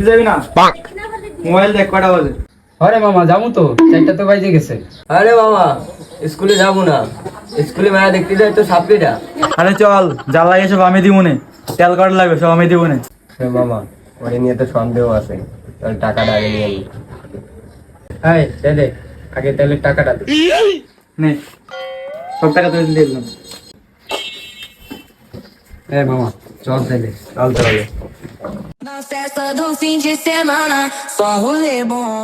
যাবি না? মোবাইল দেখ কটা বাজে। আরে মামা যাবো তো, 4টা তো বাজে গেছে। আরে মামা স্কুলে যাবো না, স্কুলে মেলা দেখতে যাই তো সাপ্লিটা। আরে চল, যা লাগে সব আমি দিব নে, তেল কাট লাগবে সব আমি দিব নে। মামা ওই নিয়ে তো সন্দেহ আছে, তাহলে টাকাটা আগে নিয়ে নি। হ্যাঁ দে আগে তাহলে টাকাটা দে। নে সব টাকা তুই দিয়ে দিলাম। হ্যাঁ মামা চল তাহলে। চল তাহলে। Na festa do fim de semana, só rolê bom.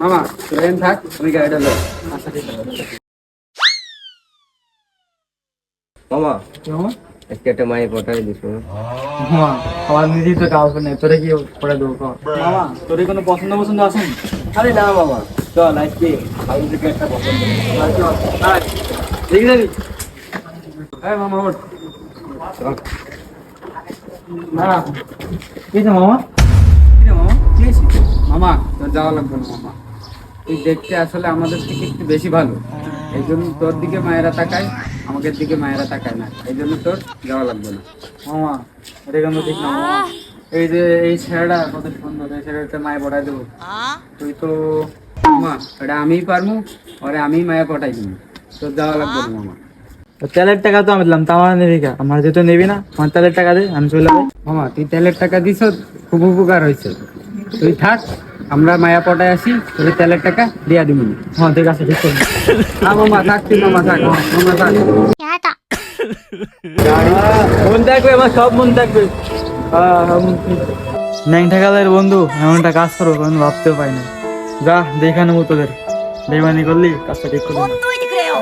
মামা ট্রেন থাক, আমি গাড়িটা লো। মামা আজকে একটা মায়ে পটাই দিস। মামা আমার নিজেই তো কাউকে নেই, তোরে কি করে দেবো? মামা তোর কোনো পছন্দ পছন্দ আছে? আরে না মামা চল আজকে আমি তোকে একটা পছন্দ দেখি যাবি? হ্যাঁ মামা ওঠ। না কি যে মামা? মামা তোর যাওয়া লাগবে না মামা, তুই দেখতে আসলে আমাদের থেকে একটু বেশি ভালো, এই জন্য তোর দিকে মায়েরা তাকায়, আমাদের দিকে মায়েরা তাকায় না, এই জন্য তোর যাওয়া লাগবে না। মামা এটা কিন্তু ঠিক না মামা। এই যে এই ছেলেটা কত সুন্দর, এই ছেলেটা মায়ে পড়াই দেবো। তুই তো মামা এটা আমিই পারবো, ওরে আমি মায়া পটাই দিবি, তোর যাওয়া লাগবে না মামা। তেলের টাকা তো আমি দিলাম, তা আমার নেবি কা? আমার যেহেতু নেবি না, আমার তেলের টাকা দে, আমি চলে যাবো। মামা তুই তেলের টাকা দিছ, খুব উপকার হয়েছে, তুই থাক, আমরা মায়া পটায় আসি, তোর তেলের টাকা দিয়া দিবি। হ্যাঁ ঠিক আছে, ঠিক আছে। হ্যাঁ মামা থাক, তুই মামা থাক, মামা থাক। মন থাকবে আমার, সব মন থাকবে। ন্যাং ঠেকালের বন্ধু এমন একটা কাজ করবো আমি ভাবতেও পাই না। যা দেখা নেবো তোদের, বেমানি করলি কাজটা ঠিক করবি না। Muito incrível.